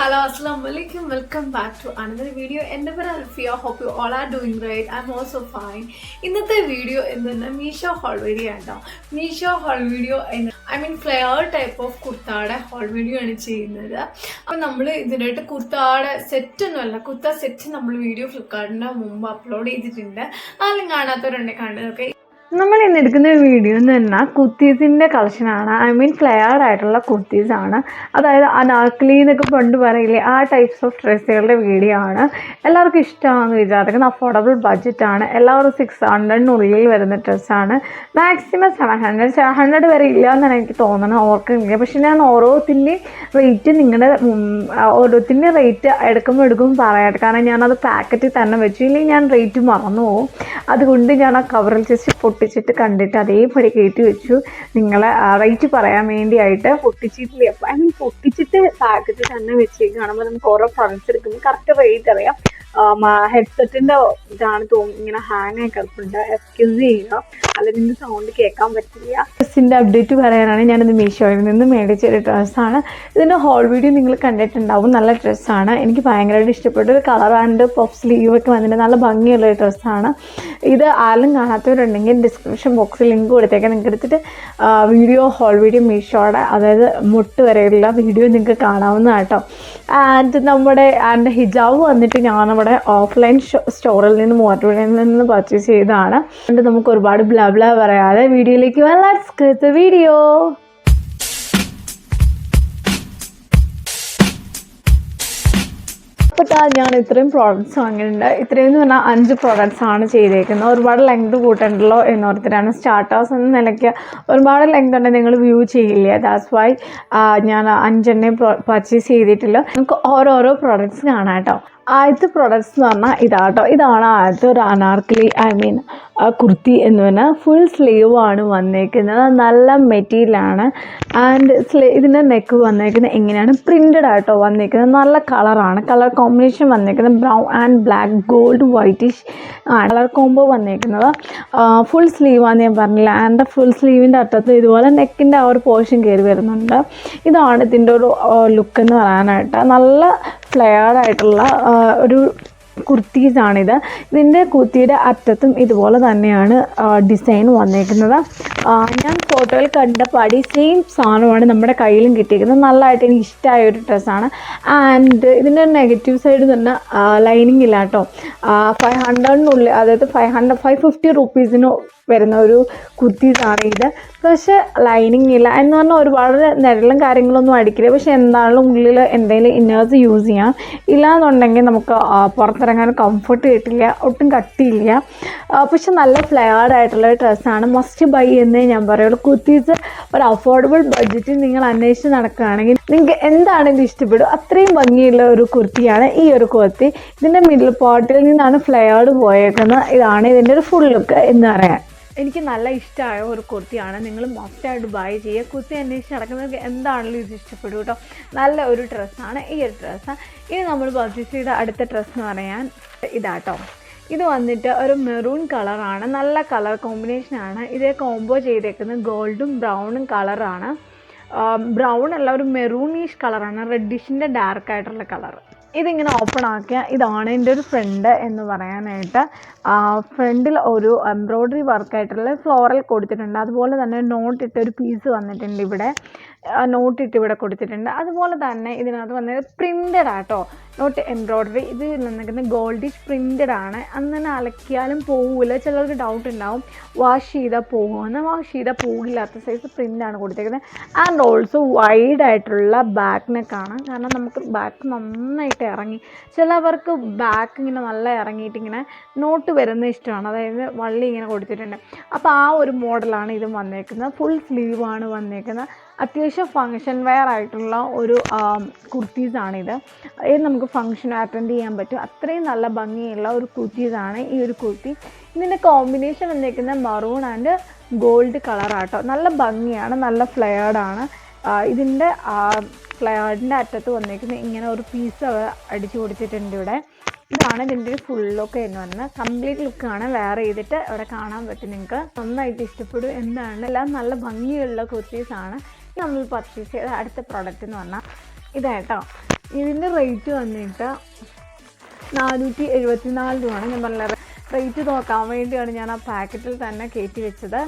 Hello, assalamu alaikum. Welcome back to another video. എൻ്റെ പേര് Alfiya. Hope you all are doing great. I'm also fine. ഇന്നത്തെ video എന്തെന്ന് Meesho haul video ആട്ടോ. Meesho haul video flare type of കുർത്താടെ haul video ആണ് ചെയ്യുന്നത്. അപ്പം നമ്മൾ ഇതിനായിട്ട് കുർത്താടെ സെറ്റ് ഒന്നുമല്ല, കുർത്ത സെറ്റ് നമ്മൾ വീഡിയോ ഫ്ലിപ്കാർട്ടിൻ്റെ മുമ്പ് അപ്ലോഡ് ചെയ്തിട്ടുണ്ട്. ആരും കാണാത്തവരുണ്ടെങ്കിൽ കണ്ടതൊക്കെ. നമ്മൾ ഇന്ന് എടുക്കുന്ന വീഡിയോ എന്ന് പറഞ്ഞാൽ കുർത്തീസിൻ്റെ കളക്ഷനാണ്. ഫ്ലെയർഡ് ആയിട്ടുള്ള കുർത്തീസാണ്. അതായത് അനാർക്കലി എന്നൊക്കെ പണ്ട് പറയില്ലേ, ആ ടൈപ്സ് ഓഫ് ഡ്രസ്സുകളുടെ വീഡിയോ ആണ്. എല്ലാവർക്കും ഇഷ്ടമാണെന്ന് വിചാരിക്കുന്നത്. അഫോർഡബിൾ ബഡ്ജറ്റാണ്. എല്ലാവരും 600 വരുന്ന ഡ്രസ്സാണ്. മാക്സിമം 700 വരെ ഇല്ല എന്നാണ് എനിക്ക് തോന്നുന്നത്, ഓർക്കുന്നില്ല. പക്ഷെ ഞാൻ ഓരോത്തിൻ്റെയും റേറ്റ് എടുക്കുമ്പോൾ പറയാം. കാരണം ഞാനത് പാക്കറ്റിൽ തന്നെ വെച്ചു, ഇല്ലെങ്കിൽ ഞാൻ റേറ്റ് മറന്നു പോകും. അതുകൊണ്ട് ഞാൻ ആ കവറിൽ ജസ്റ്റ് പൊട്ടിച്ചിട്ട് കണ്ടിട്ട് അതേപടി കയറ്റി വെച്ചു. നിങ്ങളെ റേറ്റ് പറയാൻ വേണ്ടിയായിട്ട് പൊട്ടിച്ചിട്ടില്ല. പൊട്ടിച്ചിട്ട് പാക്കറ്റിൽ തന്നെ വെച്ചേക്ക് കാണുമ്പോൾ നമുക്ക് ഓരോ പ്രൊഡക്ട്സ് എടുക്കുമ്പോൾ കറക്റ്റ് റേറ്റ് അറിയാം. ഹെഡ്സെറ്റിൻ്റെ ഇതാണ് തോന്നുന്നു ഇങ്ങനെ ഹാങ് ആയി കിടപ്പുണ്ട്. എക്സ്ക്യൂസ് ചെയ്യുക, അല്ലെങ്കിൽ നിങ്ങൾക്ക് സൗണ്ട് കേൾക്കാൻ പറ്റില്ല. ഡ്രസ്സിൻ്റെ അപ്ഡേറ്റ് പറയാനാണ് ഞാനിത് മീഷോയിൽ നിന്ന് മേടിച്ചൊരു ഡ്രസ്സാണ്. ഇതിൻ്റെ ഹോൾ വീഡിയോ നിങ്ങൾ കണ്ടിട്ടുണ്ടാവും. നല്ല ഡ്രസ്സാണ്, എനിക്ക് ഭയങ്കരമായിട്ട് ഇഷ്ടപ്പെട്ടു. ഒരു കളർ ആൻഡ് പഫ് സ്ലീവൊക്കെ വന്നിട്ട് നല്ല ഭംഗിയുള്ളൊരു ഡ്രസ്സാണ്. ഇത് ആരും കാണാത്തവരുണ്ടെങ്കിൽ ഡിസ്ക്രിപ്ഷൻ ബോക്സിൽ ലിങ്ക് കൊടുത്തേക്കാം. നിങ്ങൾക്ക് എടുത്തിട്ട് ഹോൾ വീഡിയോ മീഷോയുടെ, അതായത് മുട്ട് വരെയുള്ള വീഡിയോ നിങ്ങൾക്ക് കാണാവുന്നതാണ് കേട്ടോ. ആൻഡ് ഹിജാബ് വന്നിട്ട് ഞാനവിടെ ഓഫ്ലൈൻ സ്റ്റോറിൽ നിന്ന് മോട്ടോറിൽ നിന്ന് പർച്ചേസ് ചെയ്തതാണ്. അതുകൊണ്ട് നമുക്ക് ഒരുപാട് ബ്ലാ ബ്ലാ പറയാതെ വീഡിയോയിലേക്ക് ലെറ്റ്സ് ഗെറ്റ് ദ വീഡിയോ. ഞാൻ ഇത്രയും പ്രോഡക്റ്റ്സ് വാങ്ങിയിട്ടുണ്ട്. ഇത്രയും എന്ന് പറഞ്ഞാൽ 5 പ്രോഡക്റ്റ്സ് ആണ് ചെയ്തേക്കുന്നത്. ഒരുപാട് ലെങ്ത് കൂട്ടണ്ടല്ലോ എന്നോർത്തിട്ടാണ്. സ്റ്റാർട്ടേഴ്സ് എന്ന നിലയ്ക്ക് ഒരുപാട് ലെങ്ത് ഉണ്ടെങ്കിൽ നിങ്ങൾ വ്യൂ ചെയ്യില്ല. ദാറ്റ്സ് വൈ ഞാൻ 5 പർച്ചേസ് ചെയ്തിട്ടില്ല. നമുക്ക് ഓരോരോ പ്രോഡക്റ്റ്സ് കാണാം കേട്ടോ. ആദ്യത്തെ പ്രോഡക്റ്റ്സ് എന്ന് പറഞ്ഞാൽ ഇതാട്ടോ. ഇതാണ് ആദ്യത്തെ ഒരു അനാർക്കലി കുർത്തി എന്ന് പറഞ്ഞാൽ ഫുൾ സ്ലീവ് ആണ് വന്നേക്കുന്നത്. നല്ല മെറ്റീരിയലാണ്. ആൻഡ് ഇതിൻ്റെ നെക്ക് വന്നേക്കുന്നത് എങ്ങനെയാണ് പ്രിൻ്റഡ് ആയിട്ടോ വന്നേക്കുന്നത്. നല്ല കളറാണ്. കളർ കോമ്പിനേഷൻ വന്നേക്കുന്നത് brown and black gold whitish ആണ് കളർ കോംബോ വന്നേക്കുന്നത്. ഫുൾ സ്ലീവാന്ന് ഞാൻ പറഞ്ഞില്ല. ആൻഡ് ഫുൾ സ്ലീവിൻ്റെ അറ്റത്ത് ഇതുപോലെ നെക്കിൻ്റെ ആ ഒരു പോർഷൻ കയറി വരുന്നുണ്ട്. ഇതാണ് ഇതിൻ്റെ ഒരു ലുക്ക് എന്ന് പറയാനായിട്ട്. നല്ല ഫ്ലെയർഡ് ആയിട്ടുള്ള ഒരു കുർത്തീസാണിത്. ഇതിൻ്റെ കുർത്തിയുടെ അറ്റത്തും ഇതുപോലെ തന്നെയാണ് ഡിസൈൻ വന്നേക്കുന്നത്. ഞാൻ ഫോട്ടോയിൽ കണ്ട പാടി സെയിം സാധനമാണ് നമ്മുടെ കയ്യിലും കിട്ടിയിരിക്കുന്നത്. നല്ലതായിട്ട് എനിക്ക് ഇഷ്ടമായ ഒരു ഡ്രസ്സാണ്. ആൻഡ് ഇതിൻ്റെ നെഗറ്റീവ് സൈഡ് തന്നെ ലൈനിങ് ഇല്ല കേട്ടോ. 500 അതായത് 550 റുപ്പീസിന് വരുന്ന ഒരു കുർത്തീസാണ് ഇത്. പക്ഷേ ലൈനിങ് ഇല്ല എന്ന് പറഞ്ഞാൽ ഒരുപാട് നിഴലും കാര്യങ്ങളൊന്നും അടിക്കില്ല. പക്ഷെ എന്താണെങ്കിലും ഉള്ളിൽ എന്തെങ്കിലും ഇന്നേഴ്സ് യൂസ് ചെയ്യാം. ഇല്ലയെന്നുണ്ടെങ്കിൽ നമുക്ക് പുറത്തിറങ്ങാൻ കംഫർട്ട് കിട്ടില്ല, ഒട്ടും കട്ടിയില്ല. പക്ഷെ നല്ല ഫ്ലെയർഡ് ആയിട്ടുള്ള ഡ്രസ്സാണ്. മസ്റ്റ് ബൈ എന്നേ ഞാൻ പറയുള്ളൂ. കുർത്തീസ് ഒരു അഫോർഡബിൾ ബഡ്ജറ്റിൽ നിങ്ങൾ അന്വേഷിച്ച് നടക്കുകയാണെങ്കിൽ നിങ്ങൾക്ക് എന്താണെങ്കിലും ഇഷ്ടപ്പെടും. അത്രയും ഭംഗിയുള്ള ഒരു കുർത്തിയാണ് ഈ ഒരു കുർത്തി. ഇതിൻ്റെ മിഡിൽ പാർട്ടിൽ നിന്നാണ് ഫ്ലെയർഡ് പോയേക്കുന്നത്. ഇതാണ് ഇതിൻ്റെ ഒരു ഫുൾ ലുക്ക് എന്ന് പറയാൻ. എനിക്ക് നല്ല ഇഷ്ടമായ ഒരു കുർത്തിയാണ്. നിങ്ങൾ മസ്റ്റായിട്ട് ബൈ ചെയ്യുക. കുർത്തി അന്വേഷിച്ച് നടക്കുന്നവർക്ക് എന്താണെങ്കിലും ഇത് ഇഷ്ടപ്പെടും കേട്ടോ. നല്ല ഒരു ഡ്രസ്സാണ് ഈ ഒരു ഡ്രസ്സ്. ഇനി നമ്മൾ പർച്ചേസ് ചെയ്ത അടുത്ത ഡ്രസ്സ് എന്ന് പറയാൻ ഇതാട്ടോ. ഇത് വന്നിട്ട് ഒരു മെറൂൺ കളറാണ്. നല്ല കളർ കോമ്പിനേഷനാണ്. ഇതേ കോംബോ ചെയ്തേക്കുന്നത് ഗോൾഡും ബ്രൗണും കളറാണ്. ബ്രൗൺ അല്ല, ഒരു മെറൂണീഷ് കളറാണ്. റെഡിഷിൻ്റെ ഡാർക്കായിട്ടുള്ള കളർ. ഇതിങ്ങനെ ഓപ്പൺ ആക്കിയ ഇതാണ് എൻ്റെ ഒരു ഫ്രണ്ട് എന്ന് പറയാനായിട്ട്. ഫ്രണ്ടിൽ ഒരു എംബ്രോയ്ഡറി വർക്കായിട്ടുള്ള ഫ്ലോറൽ കൊടുത്തിട്ടുണ്ട്. അതുപോലെ തന്നെ നോട്ടിട്ട് ഒരു പീസ് വന്നിട്ടുണ്ട്. ഇവിടെ നോട്ടിട്ട് ഇവിടെ കൊടുത്തിട്ടുണ്ട്. അതുപോലെ തന്നെ ഇതിനകത്ത് വന്നത് പ്രിൻ്റഡ് ആട്ടോ, നോട്ട് എംബ്രോയ്ഡറി. ഇത് നിൽക്കുന്നത് ഗോൾഡിഷ് പ്രിൻ്റഡ് ആണ്. അങ്ങനെ അലക്കിയാലും പോകില്ല. ചിലർക്ക് ഡൗട്ട് ഉണ്ടാവും വാഷ് ചെയ്താൽ പോകുമെന്ന്. വാഷ് ചെയ്താൽ പോകില്ലാത്ത സൈസ് പ്രിൻ്റാണ് കൊടുത്തേക്കുന്നത്. ആൻഡ് ഓൾസോ വൈഡ് ആയിട്ടുള്ള ബാക്ക് നെക്കാണ്. കാരണം നമുക്ക് ബാക്ക് നന്നായിട്ട് ഇറങ്ങി, ചിലവർക്ക് ബാക്ക് ഇങ്ങനെ നല്ല ഇറങ്ങിയിട്ട് ഇങ്ങനെ നോട്ട് വരുന്ന ഇഷ്ടമാണ്. അതായത് വള്ളി ഇങ്ങനെ കൊടുത്തിട്ടുണ്ട്. അപ്പോൾ ആ ഒരു മോഡലാണ് ഇത് വന്നേക്കുന്നത്. ഫുൾ സ്ലീവാണ് വന്നേക്കുന്നത്. അത്യാവശ്യം ഫങ്ഷൻ വെയർ ആയിട്ടുള്ള ഒരു കുർത്തീസാണിത്. ഇത് നമുക്ക് ഫങ്ഷൻ അറ്റൻഡ് ചെയ്യാൻ പറ്റും. അത്രയും നല്ല ഭംഗിയുള്ള ഒരു കുർത്തീസാണ് ഈ ഒരു കുർത്തി. ഇതിൻ്റെ കോമ്പിനേഷൻ വന്നേക്കുന്നത് മറൂൺ ആൻഡ് ഗോൾഡ് കളറാട്ടോ. നല്ല ഭംഗിയാണ്, നല്ല ഫ്ലെയർഡാണ്. ഇതിൻ്റെ ഫ്ലെയർഡിൻ്റെ അറ്റത്ത് വന്നേക്കുന്നത് ഇങ്ങനെ ഒരു പീസ് അടിച്ചു കൊടുത്തിട്ടുണ്ട് ഇവിടെ. ഇതാണ് ഇതിൻ്റെ ഒരു ഫുൾ ലുക്ക് എന്ന് പറഞ്ഞാൽ. കംപ്ലീറ്റ് ലുക്കാണ് വെയർ ചെയ്തിട്ട് അവിടെ കാണാൻ പറ്റും. നിങ്ങൾക്ക് നന്നായിട്ട് ഇഷ്ടപ്പെടും. എന്താണ് എല്ലാം നല്ല ഭംഗിയുള്ള കുർത്തീസാണ്. നമ്മൾ പർച്ചേസ് ചെയ്ത അടുത്ത പ്രോഡക്റ്റ് എന്ന് പറഞ്ഞാൽ ഇതാട്ടോ. ഇതിൻ്റെ റേറ്റ് വന്നിട്ട് 474 രൂപയാണ്. ഞാൻ പറഞ്ഞ റേറ്റ് നോക്കാൻ വേണ്ടിയാണ് ഞാൻ ആ പാക്കറ്റിൽ തന്നെ കയറ്റി വെച്ചത്.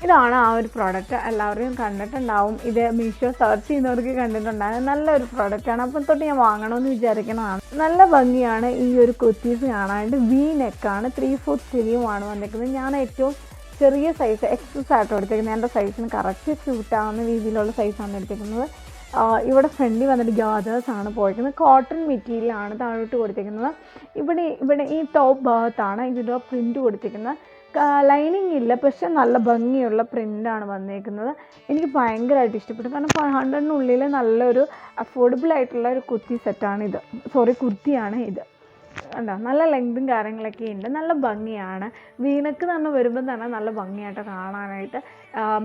ഇതാണ് ആ ഒരു പ്രോഡക്റ്റ്. എല്ലാവരും കണ്ടിട്ടുണ്ടാവും, ഇത് മീഷോ സെർച്ച് ചെയ്യുന്നവർക്ക് കണ്ടിട്ടുണ്ടാകും. നല്ലൊരു പ്രോഡക്റ്റാണ്. അപ്പം തൊട്ട് ഞാൻ വാങ്ങണമെന്ന് വിചാരിക്കുന്നതാണ്. നല്ല ഭംഗിയാണ് ഈ ഒരു കുർത്തീസ് കാണാനായിട്ട്. വി നെക്കാണ്, 3/4 സ്ലീവുമാണ് വന്നിരിക്കുന്നത്. ഞാൻ ഏറ്റവും ചെറിയ സൈസ് എക്സസ് ആയിട്ട് എടുത്തിരിക്കുന്നത്. എൻ്റെ സൈസിന് കറക്റ്റ് സ്യൂട്ടാവുന്ന രീതിയിലുള്ള സൈസാണ് എടുത്തിരിക്കുന്നത്. ഇവിടെ ഫ്രണ്ടിൽ വന്നിട്ട് ഗാദേഴ്സാണ് പോയിരിക്കുന്നത്. കോട്ടൺ മെറ്റീരിയലാണ് താഴോട്ട് കൊടുത്തിരിക്കുന്നത്. ഇവിടെ ഈ ടോപ്പ് ഭാഗത്താണ് ഇതിൻ്റെ പ്രിൻ്റ് കൊടുത്തിരിക്കുന്നത്. ലൈനിങ് ഇല്ല, പക്ഷെ നല്ല ഭംഗിയുള്ള പ്രിൻ്റാണ് വന്നിരിക്കുന്നത്. എനിക്ക് ഭയങ്കരമായിട്ട് ഇഷ്ടപ്പെട്ടു. കാരണം 500-നുള്ളിൽ നല്ലൊരു അഫോർഡബിൾ ആയിട്ടുള്ള ഒരു കുർത്തി സെറ്റാണ് ഇത്. കുർത്തിയാണ് ഇത്. ഉണ്ടോ, നല്ല ലെങ്തും കാര്യങ്ങളൊക്കെ ഉണ്ട്, നല്ല ഭംഗിയാണ്. വീനക്ക് തന്നെ വരുമ്പോൾ തന്നെ നല്ല ഭംഗിയായിട്ട് കാണാനായിട്ട്.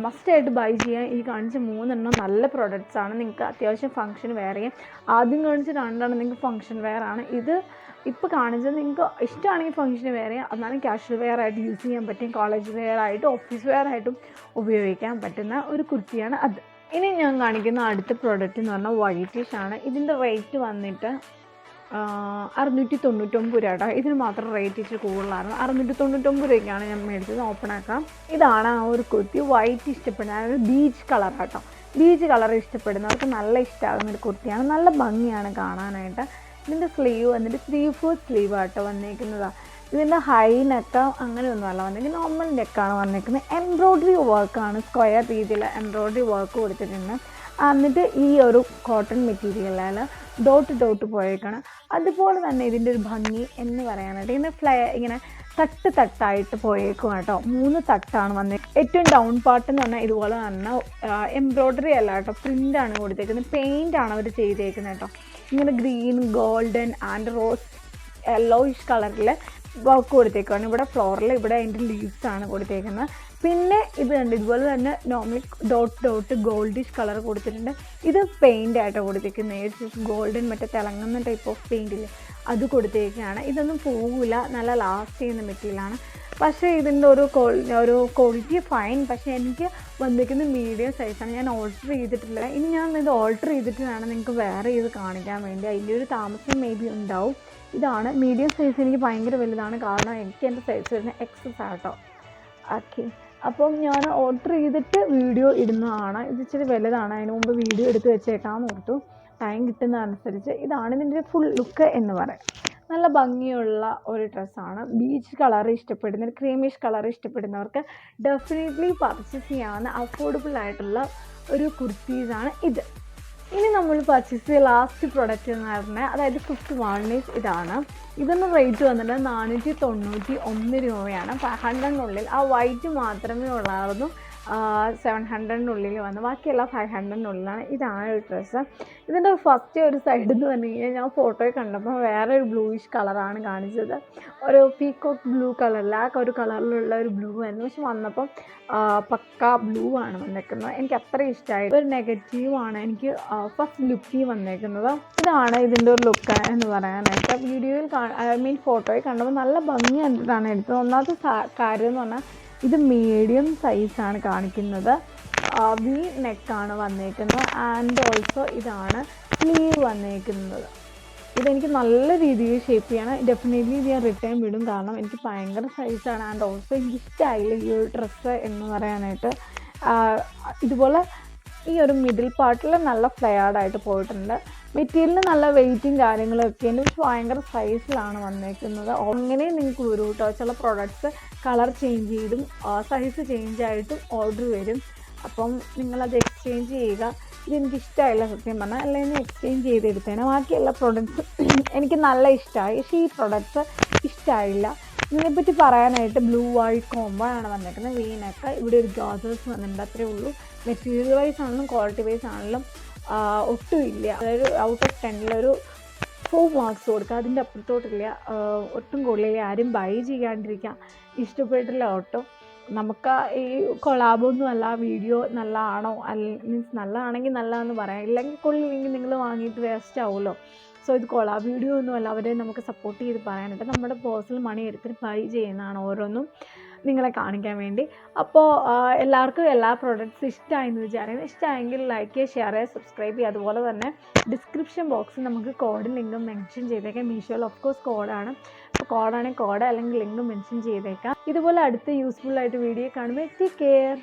മസ്റ്റായിട്ട് ബൈ ചെയ്യാൻ ഈ കാണിച്ച 3 നല്ല പ്രൊഡക്ട്സ് ആണ്. നിങ്ങൾക്ക് അത്യാവശ്യം ഫംഗ്ഷൻ വെയർ ചെയ്യാം. ആദ്യം കാണിച്ച 2 നിങ്ങൾക്ക് ഫംഗ്ഷൻ വെയർ ആണ്. ഇത് ഇപ്പോൾ കാണിച്ചത് നിങ്ങൾക്ക് ഇഷ്ടമാണെങ്കിൽ ഫംഗ്ഷന് വെയർ ചെയ്യാം, എന്നാലും ക്യാഷ്വൽ വെയർ ആയിട്ട് യൂസ് ചെയ്യാൻ പറ്റും. കോളേജ് വെയർ ആയിട്ടും ഓഫീസ് വെയർ ആയിട്ടും ഉപയോഗിക്കാൻ പറ്റുന്ന ഒരു കുർത്തിയാണ് അത്. ഇനി ഞാൻ കാണിക്കുന്ന അടുത്ത പ്രോഡക്റ്റ് എന്ന് പറഞ്ഞാൽ വൈറ്റിഷ് ആണ്. ഇതിൻ്റെ റേറ്റ് വന്നിട്ട് 699 രൂപ കേട്ടോ. ഇതിന് മാത്രം റേറ്റ് ഇച്ചിരി കൂടുതലായിരുന്നു. 699 രൂപയ്ക്കാണ് ഞാൻ മേടിച്ചത്. ഓപ്പൺ ആക്കാം. ഇതാണ് ആ ഒരു കുർത്തി. വൈറ്റ് ഇഷ്ടപ്പെടുന്ന, അതായത് ബീച്ച് കളർ കേട്ടോ. ബീച്ച് കളർ ഇഷ്ടപ്പെടുന്നവർക്ക് നല്ല ഇഷ്ടമാകുന്ന ഒരു കുർത്തിയാണ്. നല്ല ഭംഗിയാണ് കാണാനായിട്ട്. ഇതിൻ്റെ സ്ലീവ് വന്നിട്ട് 3/4 സ്ലീവ് ആട്ടോ വന്നിരിക്കുന്നതാണ്. ഇതിൻ്റെ ഹൈ നെക്ക് അങ്ങനെയൊന്നുമല്ല വന്നിരിക്കുന്നത്, നോർമൽ നെക്കാണ് വന്നിരിക്കുന്നത്. എംബ്രോയ്ഡറി വർക്കാണ്, സ്ക്വയർ രീതിയിൽ എംബ്രോയ്ഡറി വർക്ക് കൊടുത്തിട്ടുണ്ട്. എന്നിട്ട് ഈ ഒരു കോട്ടൺ മെറ്റീരിയലിൽ ഡോട്ട് പോയേക്കാണ്. അതുപോലെ തന്നെ ഇതിൻ്റെ ഒരു ഭംഗി എന്ന് പറയാനായിട്ട് ഇങ്ങനെ തട്ടായിട്ട് പോയേക്കും കേട്ടോ. 3 തട്ടാണ് വന്നത്. ഏറ്റവും ഡൗൺ പാർട്ട് എന്ന് പറഞ്ഞാൽ ഇതുപോലെ തന്നെ എംബ്രോയ്ഡറി അല്ല കേട്ടോ, പ്രിൻ്റാണ് കൊടുത്തേക്കുന്നത്. പെയിൻ്റാണ് അവർ ചെയ്തേക്കുന്നത് കേട്ടോ. ഇങ്ങനെ green, golden and rose yellowish കളറിൽ വർക്ക് കൊടുത്തേക്കാണ്. ഇവിടെ ഫ്ലോറിൽ ഇവിടെ അതിൻ്റെ ലീവ്സാണ് കൊടുത്തേക്കുന്നത്. പിന്നെ ഇത് കണ്ട് ഇതുപോലെ തന്നെ നോർമലി ഡോട്ട് ഗോൾഡിഷ് കളർ കൊടുത്തിട്ടുണ്ട്. ഇത് പെയിൻ്റ് ആയിട്ട് കൊടുത്തേക്കുന്നത്. ഗോൾഡൻ മറ്റേ തിളങ്ങുന്ന ടൈപ്പ് ഓഫ് പെയിൻറ്റില്ലേ, അത് കൊടുത്തേക്കാണ്. ഇതൊന്നും പോകില്ല, നല്ല ലാസ്റ്റ് ചെയ്യുന്ന മെറ്റീരിയലാണ്. പക്ഷേ ഇതിൻ്റെ ഒരു ക്വാളിറ്റി ഫൈൻ. പക്ഷേ എനിക്ക് വന്നിരിക്കുന്ന മീഡിയം സൈസാണ്. ഞാൻ ഓൾട്ടർ ചെയ്തിട്ടില്ല. ഇനി ഞാൻ ഇത് ഓൾട്ടർ ചെയ്തിട്ട് വേണം നിങ്ങൾക്ക് വേറെ ഇത് കാണിക്കാൻ വേണ്ടി. അതിൻ്റെ ഒരു താമസം മേ ബി ഉണ്ടാവും. ഇതാണ് മീഡിയം സൈസ്. എനിക്ക് ഭയങ്കര വലുതാണ്, കാരണം എനിക്ക് എൻ്റെ സൈസ് വരുന്നത് എക്സസ് ആട്ടോ. ഓക്കെ, അപ്പം ഞാൻ ഓർഡർ ചെയ്തിട്ട് വീഡിയോ ഇടുന്നതാണ്. ഇത് ഇച്ചിരി വലുതാണ്, അതിന് മുമ്പ് വീഡിയോ എടുത്ത് വെച്ചേക്കാമെന്ന് ഓർത്തു. ടൈം കിട്ടുന്നതനുസരിച്ച്. ഇതാണ് ഇതിൻ്റെ ഫുൾ ലുക്ക് എന്ന് പറയാം. നല്ല ഭംഗിയുള്ള ഒരു ഡ്രസ്സാണ്. ബീച്ച് കളർ ഇഷ്ടപ്പെടുന്ന, ക്രീമിഷ് കളർ ഇഷ്ടപ്പെടുന്നവർക്ക് ഡെഫിനറ്റ്ലി പർച്ചേസ് ചെയ്യാവുന്ന അഫോർഡബിൾ ആയിട്ടുള്ള ഒരു കുർത്തീസാണ് ഇത്. ഇനി നമ്മൾ പർച്ചേസ് ചെയ്ത ലാസ്റ്റ് പ്രൊഡക്റ്റ് എന്ന് പറഞ്ഞാൽ, അതായത് 51 ഇതാണ്. ഇതിൻ്റെ റേറ്റ് വന്നിട്ട് 491 രൂപയാണ്. 500-നുള്ളിൽ. ആ വൈറ്റ് മാത്രമേ ഉള്ളായിരുന്നു 700-നുള്ളിൽ വന്നു. ബാക്കിയെല്ലാം 500-നുള്ളിലാണ്. ഇതാണ് ഒരു ഡ്രസ്സ്. ഇതിൻ്റെ ഫസ്റ്റ് ഒരു സൈഡ് എന്ന് പറഞ്ഞു കഴിഞ്ഞാൽ ഞാൻ ഫോട്ടോയിൽ കണ്ടപ്പോൾ വേറെ ഒരു ബ്ലൂയിഷ് കളറാണ് കാണിച്ചത്. ഒരു പീക്കോക്ക് ബ്ലൂ കളറിൽ ആ ഒരു കളറിലുള്ള ഒരു ബ്ലൂ ആയിരുന്നു. പക്ഷെ വന്നപ്പം പക്ക ബ്ലൂ ആണ് വന്നേക്കുന്നത്. എനിക്ക് അത്ര ഇഷ്ടമായി. ഒരു നെഗറ്റീവാണ് എനിക്ക് ഫസ്റ്റ് ലുക്കിൽ വന്നേക്കുന്നത്. ഇതാണ് ഇതിൻ്റെ ഒരു ലുക്ക് എന്ന് പറയാനായിട്ട്. വീഡിയോയിൽ ഫോട്ടോയിൽ കണ്ടപ്പോൾ നല്ല ഭംഗി കണ്ടിട്ടാണ് എടുത്തത്. ഒന്നാമത്തെ കാര്യം എന്ന് പറഞ്ഞാൽ ഇത് മീഡിയം സൈസാണ് കാണിക്കുന്നത്. വി നെക്കാണ് വന്നേക്കുന്നത്. ആൻഡ് ഓൾസോ ഇതാണ് സ്ലീവ് വന്നേക്കുന്നത്. ഇതെനിക്ക് നല്ല രീതിയിൽ ഷേപ്പ് ചെയ്യണം. ഡെഫിനറ്റ്ലി ഇത് ഞാൻ റിട്ടേൺ വിടും, കാരണം എനിക്ക് ഭയങ്കര സൈസാണ്. ആൻഡ് ഓൾസോ എനിക്ക് ഇഷ്ടമായില്ല ഈ ഒരു ഡ്രസ്സ് എന്ന് പറയാനായിട്ട്. ഇതുപോലെ ഈ ഒരു മിഡിൽ പാർട്ടിൽ നല്ല ഫ്ലെയർഡായിട്ട് പോയിട്ടുണ്ട്. മെറ്റീരിയലിന് നല്ല വെയിറ്റും കാര്യങ്ങളൊക്കെ ഉണ്ട്. പക്ഷെ ഭയങ്കര സൈസിലാണ് വന്നേക്കുന്നത്. അങ്ങനെ നിങ്ങൾക്ക് വരും കേട്ടോ. ചില പ്രോഡക്റ്റ്സ് കളർ ചേഞ്ച് ചെയ്തും സൈസ് ചേഞ്ച് ആയിട്ടും ഓർഡർ വരും. അപ്പം നിങ്ങളത് എക്സ്ചേഞ്ച് ചെയ്യുക. ഇതെനിക്ക് ഇഷ്ടമായില്ല സത്യം പറഞ്ഞാൽ, അല്ലെങ്കിൽ എക്സ്ചേഞ്ച് ചെയ്തെടുത്തേനെ. ബാക്കിയുള്ള പ്രൊഡക്ട്സ് എനിക്ക് നല്ല ഇഷ്ടമായി, പക്ഷേ ഈ പ്രൊഡക്ട്സ് ഇഷ്ടമായില്ല. ഇതിനെപ്പറ്റി പറയാനായിട്ട് ബ്ലൂ വൈറ്റ് കോംബോ ആണ് വന്നേക്കുന്നത്. വീനൊക്കെ ഇവിടെ ഒരു ഗാദേഴ്സ് വന്നിട്ടുണ്ട്, അത്രേ ഉള്ളൂ. മെറ്റീരിയൽ വൈസ് ആണെങ്കിലും ക്വാളിറ്റി വൈസ് ആണെങ്കിലും ഒട്ടും ഇല്ല. അതായത് ഔട്ട് ഓഫ് 10 4 മാർക്സ് കൊടുക്കുക, അതിൻ്റെ അപ്പുറത്തോട്ടില്ല. ഒട്ടും കൊള്ളില്ല. ആരും ബൈ ചെയ്യാണ്ടിരിക്കുക. ഇഷ്ടപ്പെട്ടില്ല ഒട്ടും. നമുക്ക് ഈ കൊളാബൊന്നും അല്ല. വീഡിയോ നല്ലതാണോ മീൻസ് നല്ലതാണെങ്കിൽ നല്ലതെന്ന് പറയാം, ഇല്ലെങ്കിൽ കൊള്ളില്ലെങ്കിൽ നിങ്ങൾ വാങ്ങിയിട്ട് വേസ്റ്റ് ആവുമല്ലോ. സോ ഇത് കൊളാബ് വീഡിയോ ഒന്നുമല്ല. അവരെ നമുക്ക് സപ്പോർട്ട് ചെയ്ത് പറയാനായിട്ട് നമ്മുടെ പേഴ്സണൽ മണി എടുത്തിട്ട് ബൈ ചെയ്യുന്നതാണ് ഓരോന്നും. നിങ്ങളെ കാണിക്കാൻ വേണ്ടി. അപ്പോൾ എല്ലാവർക്കും എല്ലാ പ്രോഡക്റ്റ്സ് ഇഷ്ടമായെന്ന് വിചാരിക്കുന്നു. ഇഷ്ടമായെങ്കിൽ ലൈക്ക് ചെയ്യുക, ഷെയർ ചെയ്യുക, സബ്സ്ക്രൈബ് ചെയ്യുക. അതുപോലെ തന്നെ ഡിസ്ക്രിപ്ഷൻ ബോക്സിൽ നമുക്ക് കോഡ് ലിങ്കും മെൻഷൻ ചെയ്തേക്കാം. മീഷോയിൽ ഓഫ് കോഴ്സ് കോഡാണ്. അപ്പോൾ കോഡാണെങ്കിൽ കോഡ് അല്ലെങ്കിൽ ലിങ്ക് മെൻഷൻ ചെയ്തേക്കാം. ഇതുപോലെ അടുത്ത യൂസ്ഫുൾ ആയിട്ട് വീഡിയോ കാണുമ്പോൾ ടേക്ക് കെയർ.